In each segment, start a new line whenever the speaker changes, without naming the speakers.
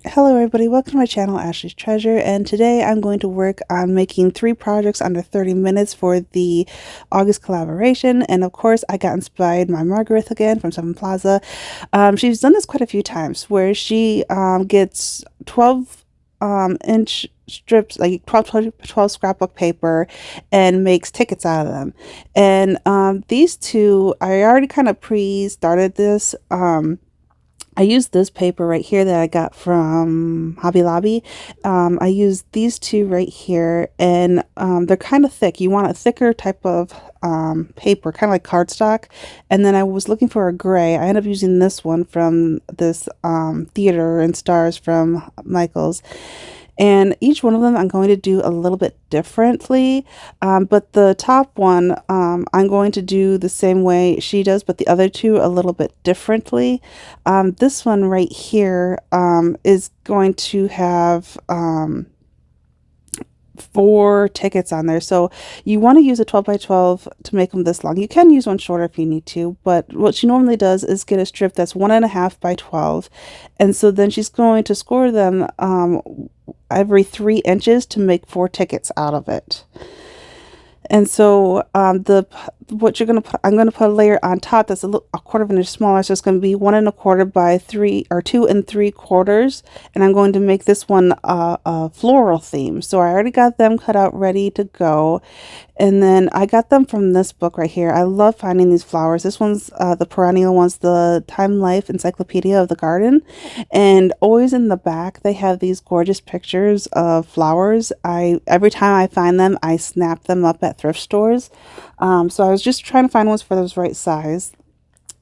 Hello everybody, welcome to my channel Ashley's Treasure, and today I'm going to work on making 3 projects under 30 minutes for the August collaboration. And of course I got inspired by Margaret again from Sevenplaza. She's done this quite a few times where she gets 12 inch strips, like 12 scrapbook paper, and makes tickets out of them. And these two, I already kind of pre-started this. I used this paper right here that I got from Hobby Lobby. I used these two right here, and they're kind of thick. You want a thicker type of paper, kind of like cardstock. And then I was looking for a gray. I ended up using this one from this Theater and Stars from Michaels. And each one of them I'm going to do a little bit differently, but the top one I'm going to do the same way she does, but the other two a little bit differently. This one right here is going to have 4 tickets on there. So you want to use a 12 by 12 to make them this long. You can use one shorter if you need to, but what she normally does is get a strip that's 1.5 by 12. And so then she's going to score them every 3 inches to make 4 tickets out of it. And so what you're gonna put, I'm gonna put a layer on top that's a 1/4 of an inch smaller, so it's gonna be 1 1/4 by 3 or 2 3/4, and I'm going to make this one a floral theme. So I already got them cut out ready to go, and then I got them from this book right here. I love finding these flowers. This one's the perennial one's the Time Life Encyclopedia of the Garden, and always in the back they have these gorgeous pictures of flowers. Every time I find them, I snap them up at thrift stores. So I was just trying to find ones for those right size.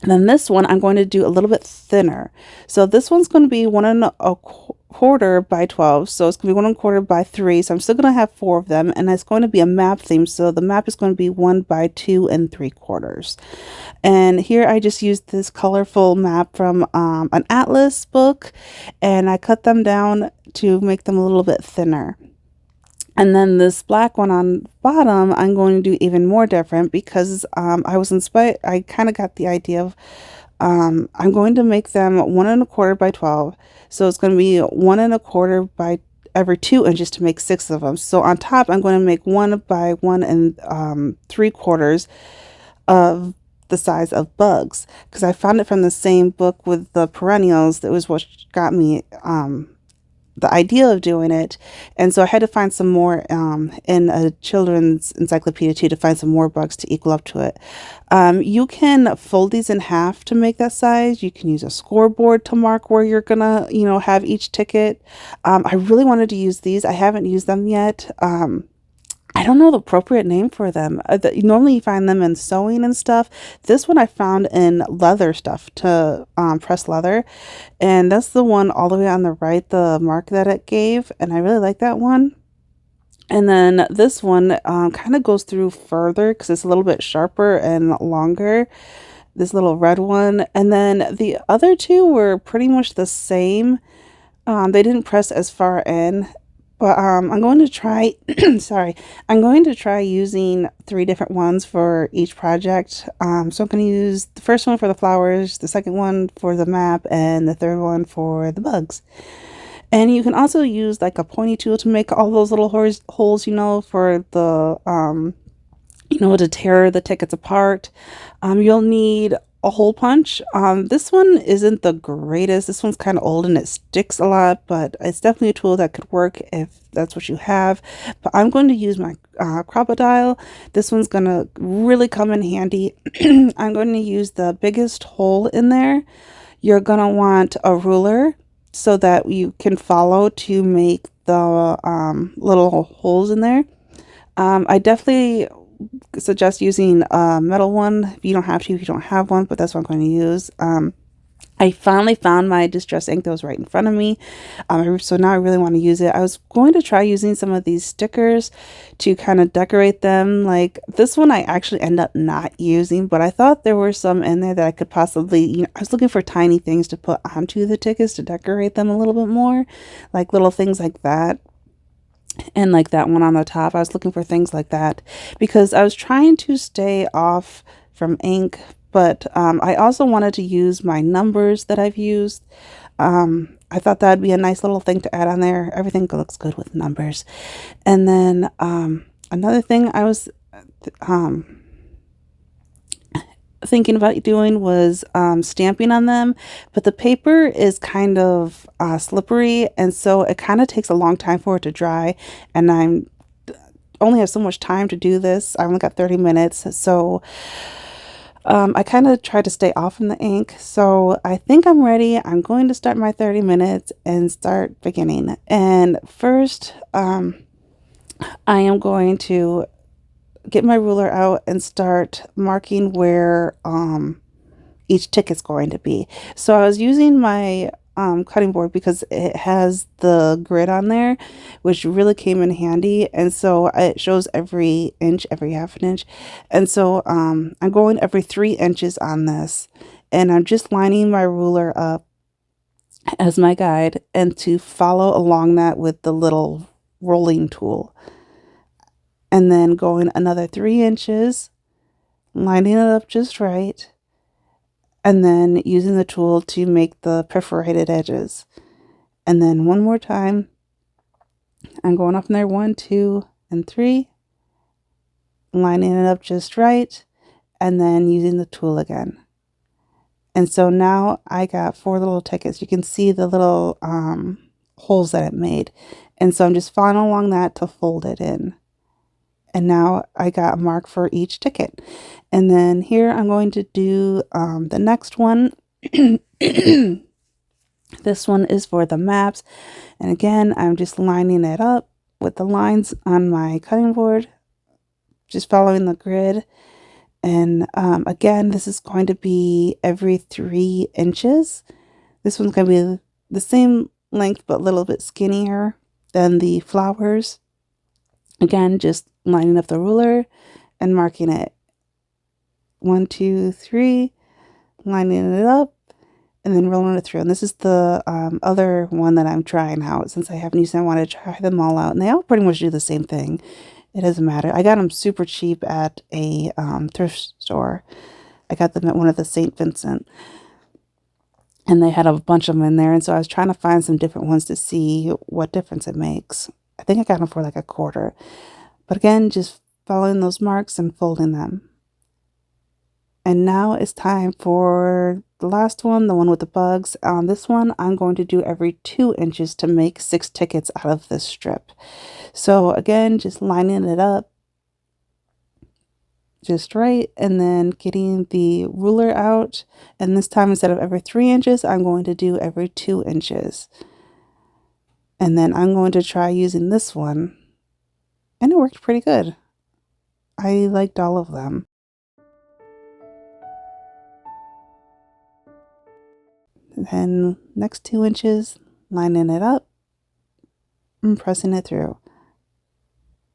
And then this one I'm going to do a little bit thinner. So this one's going to be 1 1/4 by 12. So it's going to be 1 1/4 by 3. So I'm still going to have 4 of them, and it's going to be a map theme. So the map is going to be 1 by 2 3/4. And here I just used this colorful map from an atlas book, and I cut them down to make them a little bit thinner. And then this black one on the bottom, I'm going to do even more different because I was inspired. I kind of got the idea of I'm going to make them 1 1/4 by 12. So it's going to be 1 1/4 by every 2 inches to make 6 of them. So on top, I'm going to make 1 by 1 3/4 of the size of bugs, because I found it from the same book with the perennials. That was what got me the idea of doing it. And so I had to find some more in a children's encyclopedia too, to find some more bugs to equal up to it. You can fold these in half to make that size. You can use a scoreboard to mark where you're gonna have each ticket. I really wanted to use these. I haven't used them yet. I don't know the appropriate name for them. Normally you find them in sewing and stuff. This one I found in leather stuff, to press leather. And that's the one all the way on the right, the mark that it gave. And I really like that one. And then this one kind of goes through further because it's a little bit sharper and longer. This little red one. And then the other two were pretty much the same. They didn't press as far in. But I'm going to try, sorry, I'm going to try using 3 different ones for each project. So I'm going to use the first one for the flowers, the second one for the map, and the third one for the bugs. And you can also use like a pointy tool to make all those little holes, for the, to tear the tickets apart. You'll need a hole punch. This one isn't the greatest. This one's kind of old and it sticks a lot, but it's definitely a tool that could work if that's what you have. But I'm going to use my Crop-A-Dile. This one's going to really come in handy. I'm going to use the biggest hole in there. You're going to want a ruler so that you can follow to make the little holes in there. I definitely suggest using a metal one if you don't have to, if you don't have one, but that's what I'm going to use. I finally found my distress ink that was right in front of me, so now I really want to use it. I was going to try using some of these stickers to kind of decorate them. Like this one I actually end up not using, but I thought there were some in there that I could possibly, I was looking for tiny things to put onto the tickets to decorate them a little bit more, like little things like that. And like that one on the top, I was looking for things like that because I was trying to stay off from ink, but I also wanted to use my numbers that I've used. I thought that'd be a nice little thing to add on there. Everything looks good with numbers. And then another thing I was thinking about doing was stamping on them, but the paper is kind of slippery, and so it kind of takes a long time for it to dry, and I'm only have so much time to do this. I only got 30 minutes, so I kind of try to stay off from the ink. So I think I'm ready. I'm going to start my 30 minutes and start beginning. And first, I am going to get my ruler out and start marking where each ticket's going to be. So I was using my cutting board because it has the grid on there, which really came in handy. And so it shows every inch, every half an inch. And so I'm going every 3 inches on this, and I'm just lining my ruler up as my guide and to follow along that with the little rolling tool. And then going another 3 inches, lining it up just right, and then using the tool to make the perforated edges. And then one more time, I'm going up in there 1, 2, and 3, lining it up just right, and then using the tool again. And so now I got 4 little tickets. You can see the little holes that it made. And so I'm just following along that to fold it in. And now I got a mark for each ticket. And then here I'm going to do the next one. This one is for the maps. And again, I'm just lining it up with the lines on my cutting board, just following the grid. And again, this is going to be every 3 inches. This one's going to be the same length, but a little bit skinnier than the flowers. Again, just lining up the ruler and marking it. 1, 2, 3, lining it up, and then rolling it through. And this is the other one that I'm trying out. Since I haven't used it, I want to try them all out. And they all pretty much do the same thing. It doesn't matter. I got them super cheap at a thrift store. I got them at one of the St. Vincent. And they had a bunch of them in there. And so I was trying to find some different ones to see what difference it makes. I think I got them for like $1. But again, just following those marks and folding them. And now it's time for the last one, the one with the bugs. On this one, I'm going to do every 2 inches to make 6 tickets out of this strip. So again, just lining it up just right, and then getting the ruler out. And this time, instead of every 3 inches, I'm going to do every 2 inches. And then I'm going to try using this one. And it worked pretty good. I liked all of them. Then next 2 inches, lining it up and pressing it through.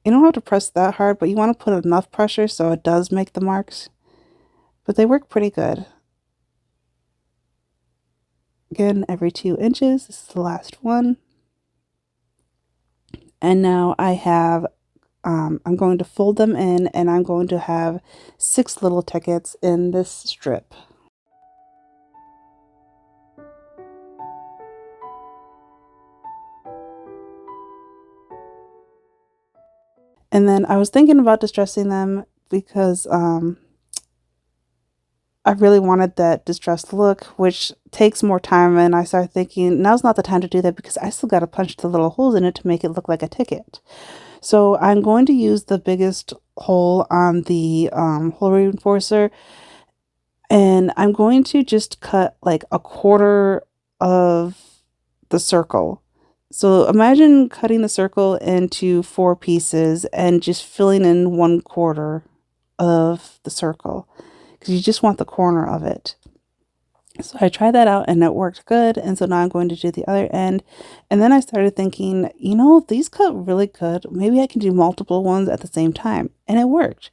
You don't have to press that hard, but you want to put enough pressure so it does make the marks. But they work pretty good. Again, every 2 inches. This is the last one. And now I have, I'm going to fold them in, and I'm going to have 6 little tickets in this strip. And then I was thinking about distressing them because I really wanted that distressed look, which takes more time. And I started thinking, now's not the time to do that because I still got to punch the little holes in it to make it look like a ticket. So I'm going to use the biggest hole on the hole reinforcer. And I'm going to just cut like 1/4 of the circle. So imagine cutting the circle into 4 pieces and just filling in 1/4 of the circle, because you just want the corner of it. So I tried that out and it worked good. And so now I'm going to do the other end. And then I started thinking, you know, these cut really good. Maybe I can do multiple ones at the same time. And it worked.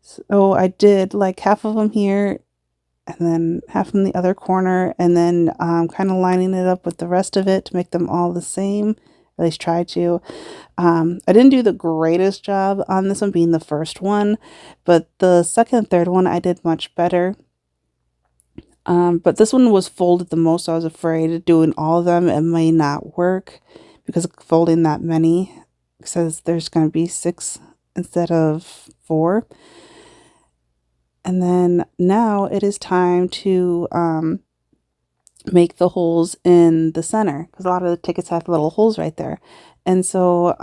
So I did like half of them here, and then half in the other corner, and then kind of lining it up with the rest of it to make them all the same, at least try to. I didn't do the greatest job on this one being the first one, but the second and third one I did much better. But this one was folded the most, so I was afraid of doing all of them. It may not work because of folding that many. It says there's going to be 6 instead of 4. And then now it is time to make the holes in the center, because a lot of the tickets have little holes right there. And so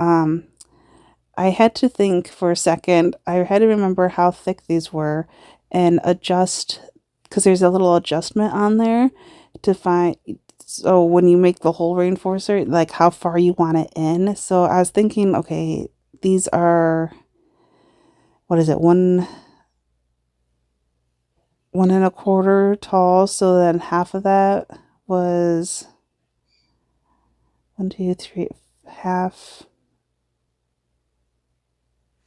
I had to think for a second. I had to remember how thick these were and adjust, because there's a little adjustment on there to find, so when you make the hole reinforcer, like how far you want it in. So I was thinking, okay, these are, what is it, 1.25 tall, so then half of that was 1, 2, 3, half,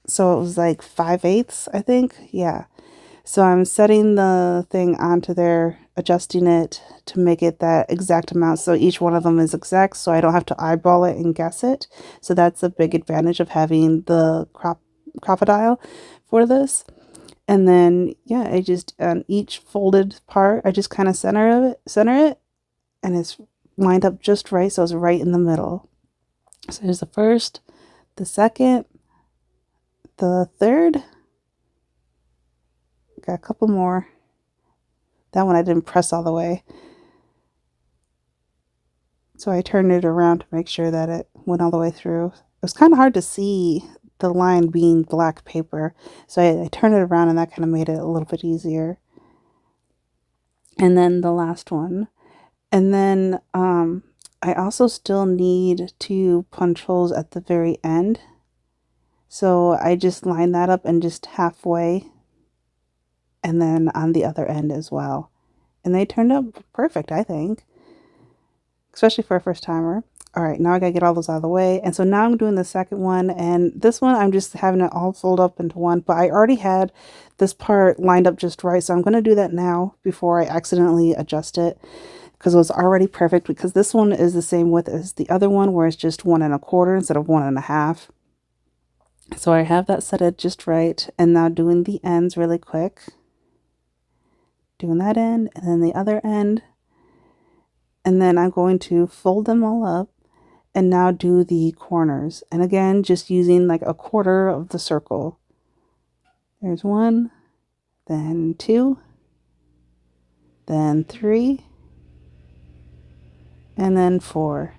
so it was like 5/8, I think. Yeah, so I'm setting the thing onto there, adjusting it to make it that exact amount, so each one of them is exact, so I don't have to eyeball it and guess it. So that's a big advantage of having the Crop-A-Dile for this. And then, yeah, I just, on each folded part, I just kind of center it, and it's lined up just right, so it's right in the middle. So there's the first, the second, the third. Got a couple more. That one I didn't press all the way. So I turned it around to make sure that it went all the way through. It was kind of hard to see the line being black paper, so I turned it around, and that kind of made it a little bit easier. And then the last one, and then I also still need 2 punch holes at the very end, so I just line that up and just halfway, and then on the other end as well, and they turned out perfect, I think, especially for a first timer. All right, now I gotta get all those out of the way. And so now I'm doing the second one, and this one I'm just having it all fold up into one, but I already had this part lined up just right, so I'm going to do that now before I accidentally adjust it, because it was already perfect, because this one is the same width as the other one, where it's just 1.25 instead of 1.5. So I have that set it just right, and now doing the ends really quick. Doing that end, and then the other end, and then I'm going to fold them all up and now do the corners, and again just using like 1/4 of the circle. There's 1, then 2, then 3, and then 4.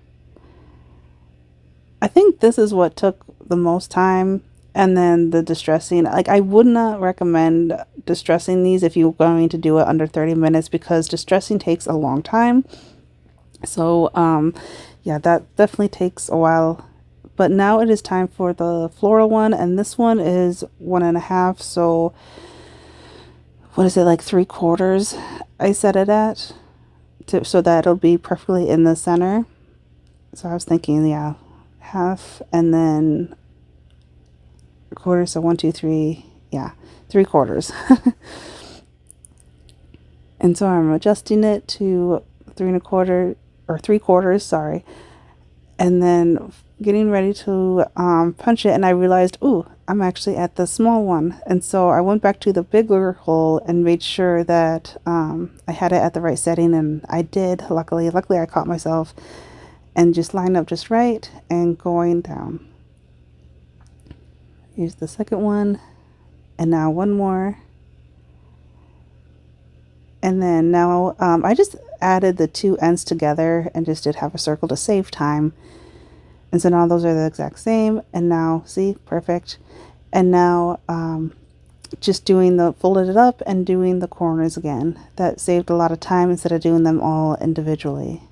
I think this is what took the most time. And then the distressing, like, I would not recommend distressing these if you're going to do it under 30 minutes, because distressing takes a long time. So yeah, that definitely takes a while. But now it is time for the floral one, and this one is 1.5, so what is it, like 3/4 I set it at, so that it'll be perfectly in the center. So I was thinking, yeah, half, and then 1/4, so 1, 2, 3, yeah, 3/4. And so I'm adjusting it to 3.25, or 3/4, sorry, and then getting ready to punch it, and I realized, ooh, I'm actually at the small one, and so I went back to the bigger hole and made sure that I had it at the right setting, and I did. Luckily I caught myself, and just lined up just right and going down. Here's the second one, and now one more, and then now I just added the 2 ends together and just did half a circle to save time. And so now those are the exact same, and now see, perfect. And now just doing the, folded it up and doing the corners again. That saved a lot of time instead of doing them all individually.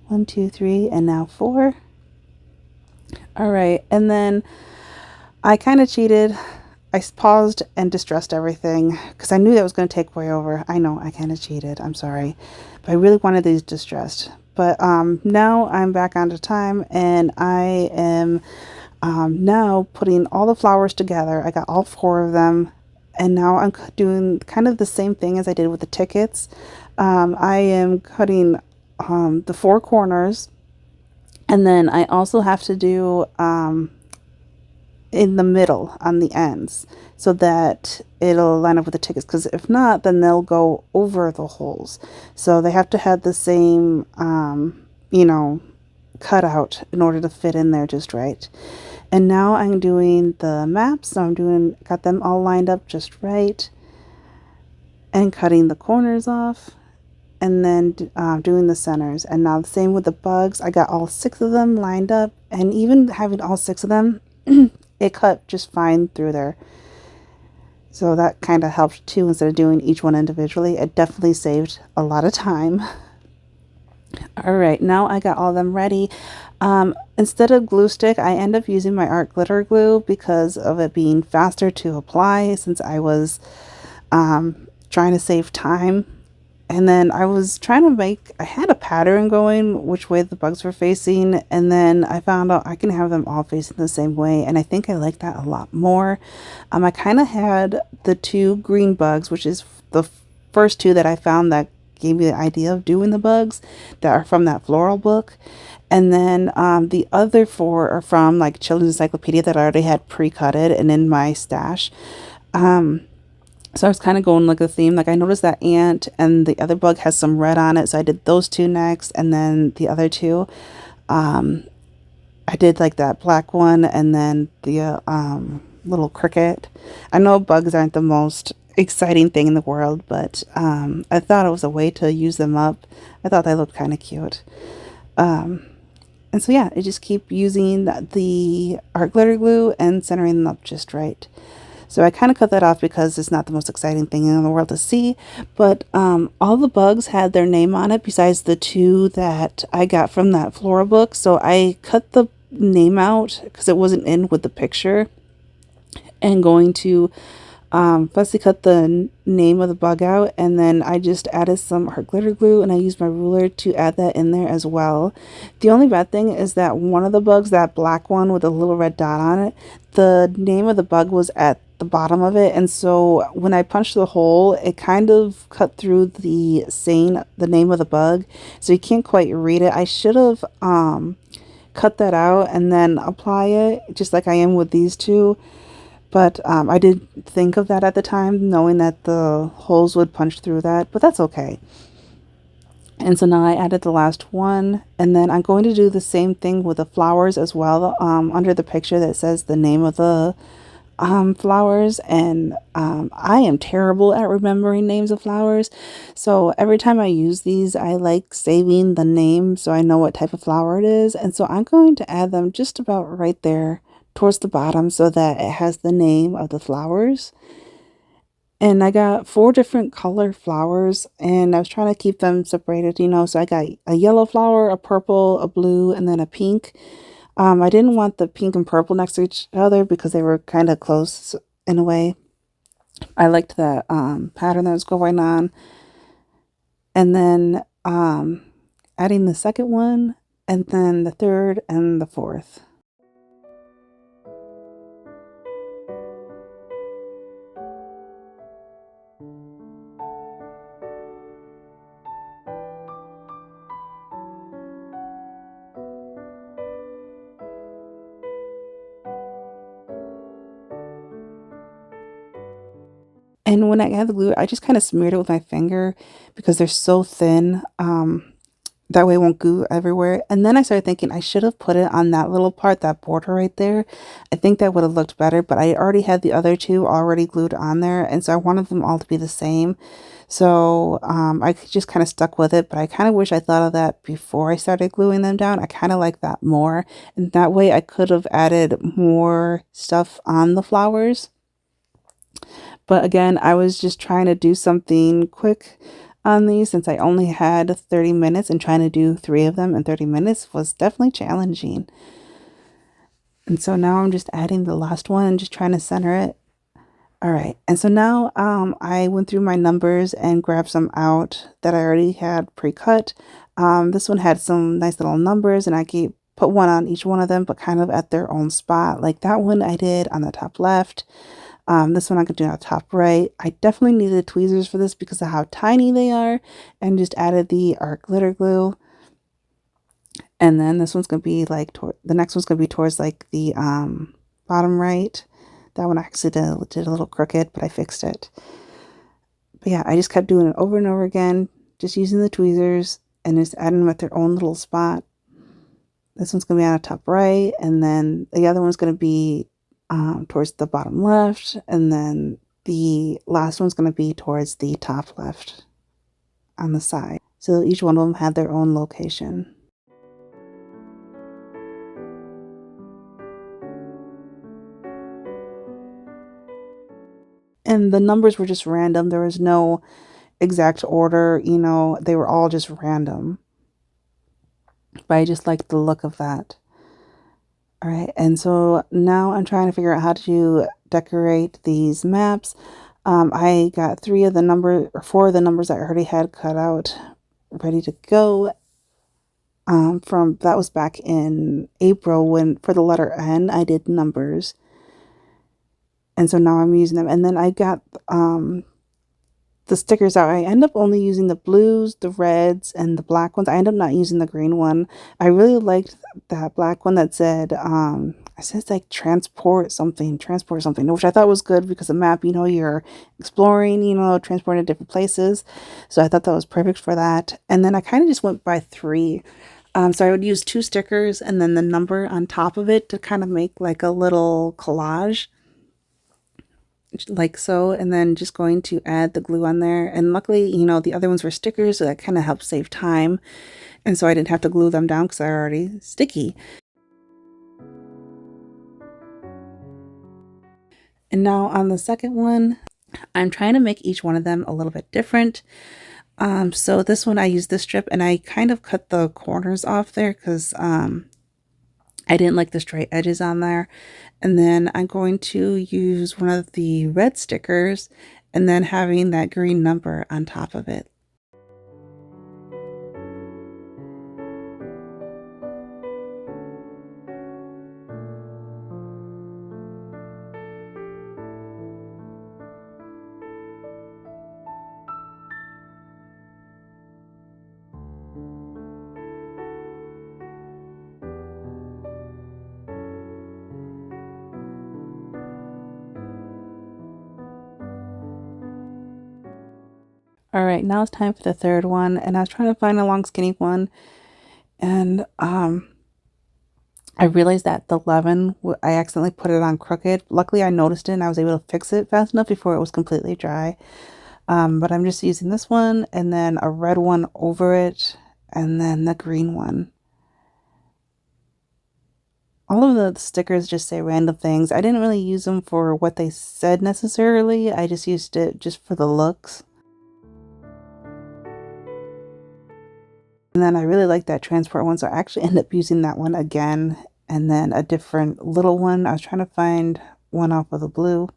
1, 2, 3, and now 4. All right, and then I kind of cheated. I paused and distressed everything because I knew that was going to take way over. I know I kind of cheated. I'm sorry, but I really wanted these distressed. But now I'm back onto time, and I am now putting all the flowers together. I got all 4 of them, and now I'm doing kind of the same thing as I did with the tickets. I am cutting the 4 corners, and then I also have to do in the middle on the ends so that it'll line up with the tickets, because if not, then they'll go over the holes. So they have to have the same, you know, cutout in order to fit in there just right. And now I'm doing the maps. So got them all lined up just right and cutting the corners off, and then doing the centers. And now the same with the bugs. I got all 6 of them lined up, and even having all 6 of them, it cut just fine through there. So that kind of helped too, instead of doing each one individually. It definitely saved a lot of time. All right, now I got all of them ready. Instead of glue stick, I end up using my art glitter glue because of it being faster to apply, since I was trying to save time. And then I was trying to I had a pattern going which way the bugs were facing, and then I found out I can have them all facing the same way, and I think I like that a lot more. I kind of had the 2 green bugs, which is the first 2 that I found that gave me the idea of doing the bugs, that are from that floral book. And then the other 4 are from like Children's Encyclopedia that I already had pre-cutted and in my stash. So I was kind of going like a theme. Like I noticed that ant and the other bug has some red on it, so I did those 2 next, and then the other 2, I did like that black one, and then the little cricket. I know bugs aren't the most exciting thing in the world, but I thought it was a way to use them up. I thought they looked kind of cute. And so yeah, I just keep using the art glitter glue and centering them up just right. So I kind of cut that off because it's not the most exciting thing in the world to see. But all the bugs had their name on it besides the 2 that I got from that flora book. So I cut the name out because it wasn't in with the picture. And going to firstly cut the name of the bug out, and then I just added some art glitter glue, and I used my ruler to add that in there as well. The only bad thing is that one of the bugs, that black one with a little red dot on it, the name of the bug was at the bottom of it, and so when I punched the hole, it kind of cut through the name of the bug, so you can't quite read it. I should have cut that out and then apply it just like I am with these 2. But I did think of that at the time, knowing that the holes would punch through that, but that's okay. And so now I added the last one, and then I'm going to do the same thing with the flowers as well. Under the picture that says the name of the flowers, and I am terrible at remembering names of flowers. So every time I use these, I like saving the name so I know what type of flower it is. And so I'm going to add them just about right there towards the bottom so that it has the name of the flowers. And I got 4 different color flowers, and I was trying to keep them separated, you know, so I got a yellow flower, a purple, a blue, and then a pink. I didn't want the pink and purple next to each other because they were kind of close in a way. I liked that pattern that was going on. And then adding the second one, and then the third and the fourth. And when I add the glue, I just kind of smeared it with my finger because they're so thin. That way it won't goo everywhere. And then I started thinking I should have put it on that little part, that border right there. I think that would have looked better, but I already had the other 2 already glued on there. And so I wanted them all to be the same. So I just kind of stuck with it, but I kind of wish I thought of that before I started gluing them down. I kind of like that more. And that way I could have added more stuff on the flowers. But again, I was just trying to do something quick on these since I only had 30 minutes, and trying to do 3 of them in 30 minutes was definitely challenging. And so now I'm just adding the last one and just trying to center it. All right. And so now I went through my numbers and grabbed some out that I already had pre-cut. This one had some nice little numbers, and I put one on each one of them, but kind of at their own spot. Like that one I did on the top left. This one I could do on the top right. I definitely needed tweezers for this because of how tiny they are, and just added the art glitter glue. And then this one's going to be like, the next one's going to be towards like the bottom right. That one actually did a little crooked, but I fixed it. But yeah, I just kept doing it over and over again, just using the tweezers and just adding them at their own little spot. This one's going to be on the top right, and then the other one's going to be towards the bottom left, and then the last one's going to be towards the top left on the side. So each one of them had their own location. And the numbers were just random. There was no exact order, you know, they were all just random. But I just liked the look of that. All right, and so now I'm trying to figure out how to decorate these maps. I got 4 of the numbers I already had cut out, ready to go. That was back in April when for the letter N I did numbers. And so now I'm using them. And then I got the stickers out. I end up only using the blues, the reds, and the black ones. I end up not using the green one. I really liked that black one that said, it says like transport something, which I thought was good because the map, you know, you're exploring, you know, transporting to different places. So I thought that was perfect for that. And then I kind of just went by 3. So I would use 2 stickers and then the number on top of it to kind of make like a little collage. Like so, and then just going to add the glue on there. And luckily, you know, the other ones were stickers, so that kind of helped save time. And so I didn't have to glue them down because they're already sticky. And now on the second one, I'm trying to make each one of them a little bit different. So this one I used this strip and I kind of cut the corners off there because I didn't like the straight edges on there. And then I'm going to use one of the red stickers and then having that green number on top of it. All right, now it's time for the third one, and I was trying to find a long skinny one, and I realized that the 11, I accidentally put it on crooked. Luckily, I noticed it, and I was able to fix it fast enough before it was completely dry. But I'm just using this one, and then a red one over it, and then the green one. All of the stickers just say random things. I didn't really use them for what they said necessarily. I just used it just for the looks. And then I really like that transport one, so I actually end up using that one again. And then a different little one. I was trying to find one off of the blue.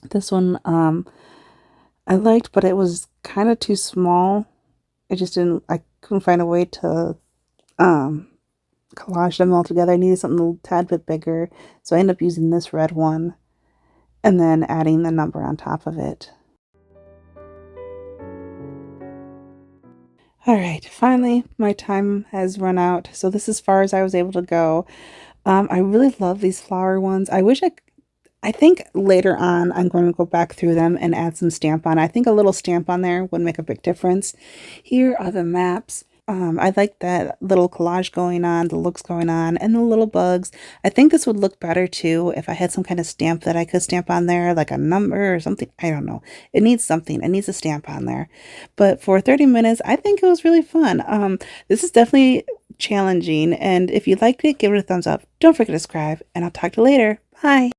This one I liked, but it was kind of too small. I couldn't find a way to collage them all together. I needed something a tad bit bigger. So I ended up using this red one and then adding the number on top of it. All right, finally, my time has run out. So this is as far as I was able to go. I really love these flower ones. I think later on I'm going to go back through them and add some stamp on. I think a little stamp on there would make a big difference. Here are the maps. I like that little collage going on, the looks going on, and the little bugs. I think this would look better too if I had some kind of stamp that I could stamp on there, like a number or something. I don't know. It needs something. It needs a stamp on there. But for 30 minutes, I think it was really fun. This is definitely challenging, and if you liked it, give it a thumbs up. Don't forget to subscribe, and I'll talk to you later. Bye!